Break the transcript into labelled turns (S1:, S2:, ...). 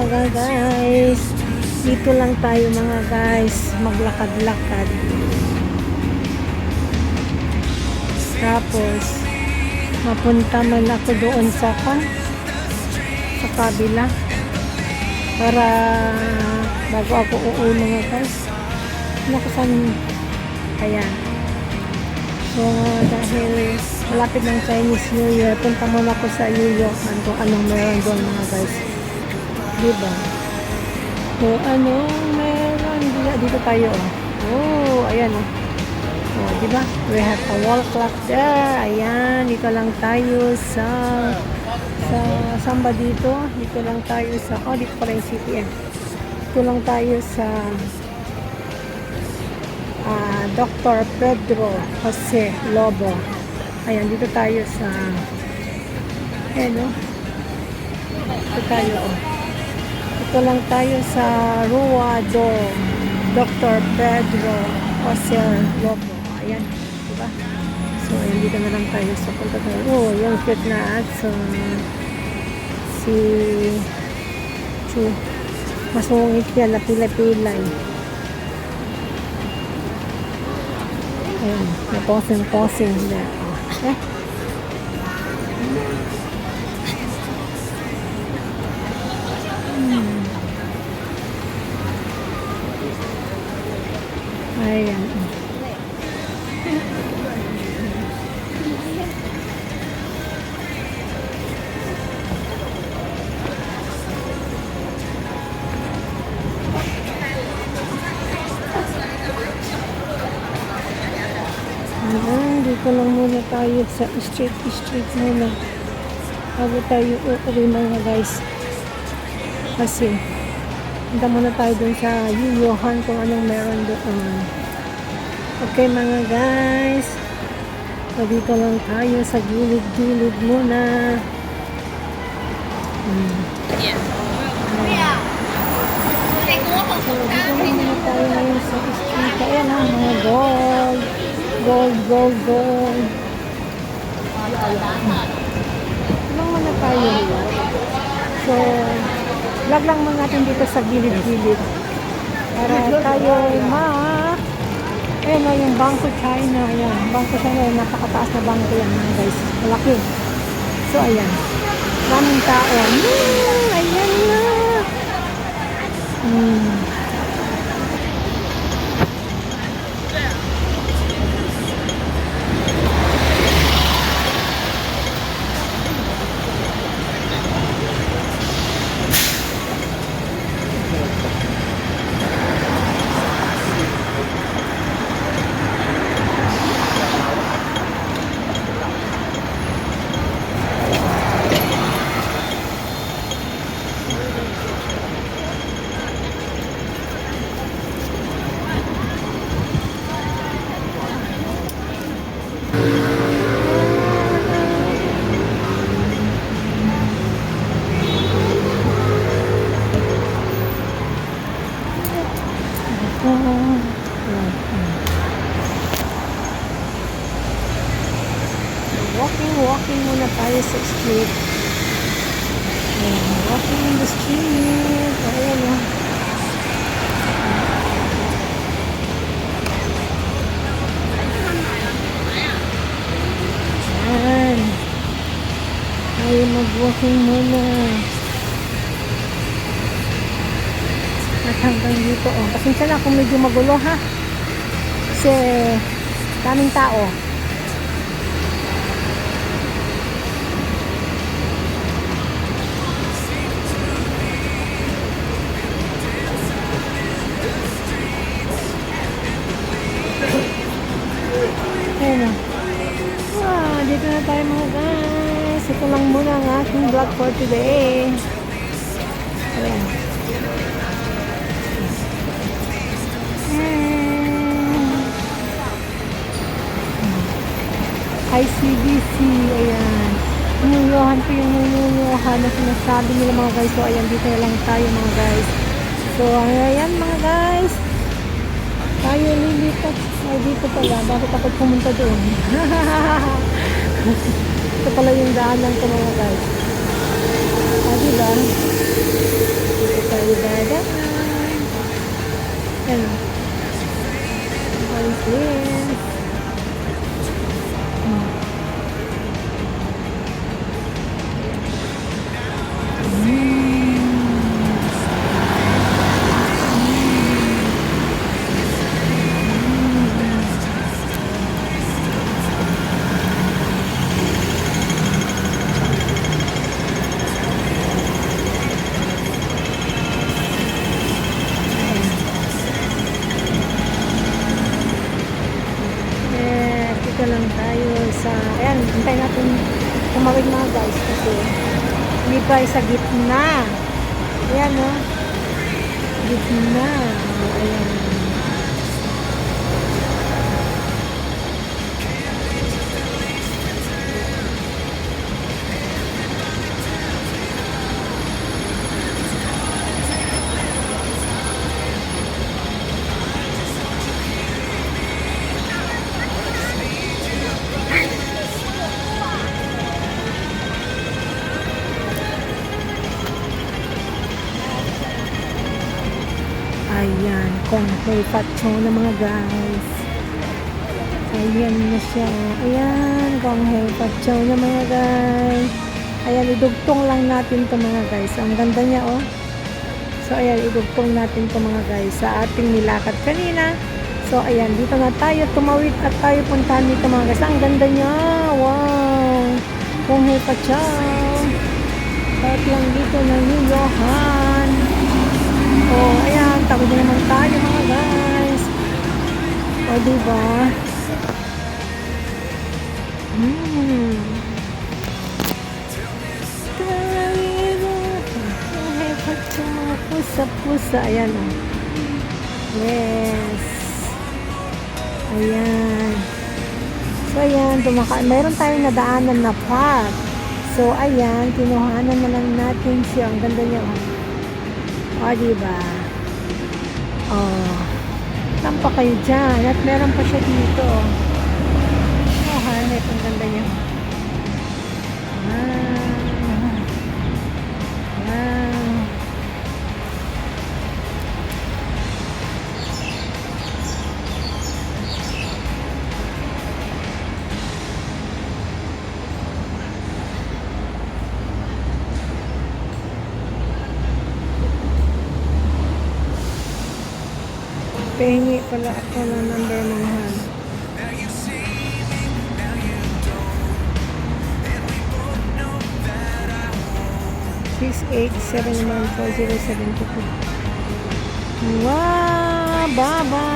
S1: mga guys. Dito lang tayo mga guys, maglakad-lakad. Tapos mapunta man ako doon sa kabila para bago ako uuwi mga guys. Nakasan, ayan. So dahil malapit ng Chinese New Year, punta muna ako sa Yoyohan kung anong meron doon mga guys, diba? So anong meron dito tayo, oh ayan oh, diba, we have a wall clock there. Ayan, dito lang tayo sa samba dito lang tayo sa, oh dito pala yung CTM. Dito lang tayo sa Dr. Pedro Jose Lobo. Ayan, dito tayo sa dito tayo dito lang tayo sa Rua do Dr. Pedro Jose Lobo. Ayan, diba? So, ayan, dito na lang tayo sa punta tayo. Oh, yung cute na at so, si Chu masungit yan na pila-pilay. Ayan, na-posing na. Ayan. Dito lang muna tayo sa street muna bago tayo uuwi mga guys, kasi punta muna tayo dun sa Yoyohan kung anong meron doon. Okay mga guys, so dito lang tayo sa gilid-gilid muna. So dito lang muna tayo ngayon sa street. Ayan ang mga gold. Lang muna tayo. So vlog lang muna natin dito sa gilid-gilid para tayo ayan na yung Bangko China. Ayan, Bangko China, napakataas na bangko yan mga guys, malaki. So ayan, daming tao. Ayan na. Walking muna tayo sa street. Walking in the street. Ayan o. Ayan. Tayo mag-walking muna. At hanggang dito o. Pasensya na kung medyo magulo ha. Kasi daming tao. Dito na tayo mga guys. Ito lang muna ang aking vlog for today. Ayan. ICBC. Ayan. Yoyohan ko yung Yoyohan na sinasabi nila mga guys. So ayan, dito na lang tayo mga guys. So ayan mga guys. Tayo lilipat. Ay dito pala. Bakit ako pumunta doon? Ito pala yung daanan ko mga guys. Diba? dadaan. Yan. Alis din. Dito lang tayo sa, ayan, hintay natin tumawid mga guys kasi hindi pa sa gitna. Ayan o, gitna. Ayan. Ayan, kung may patso na mga guys. Ayan na siya. Ayan, kung may patso na mga guys. Ayan, idugtong lang natin to mga guys. Ang ganda niya oh. So ayan, idugtong natin to mga guys sa ating nilakad kanina. So ayan, dito na tayo tumawid at tayo puntahan dito mga guys. Ang ganda niya. Wow. Kung may patso. Kahit lang dito ng New Johan. Oh, ayan, tawid na naman tayo mga guys. O, diba? Pusa-pusa. Ayan, oh. Yes. Ayan. So, ayan, mayroon tayong nadaanan na path. So, ayan, kinuhanan na lang natin siya. Ang ganda niya, oh. O, diba? O. Tampa kayo dyan. At meron pa siya dito. O, hanip. Ang ganda niya. Wow. Wow. Pahingi pala ako ng number ng Han. 687140722. Wow! Baba!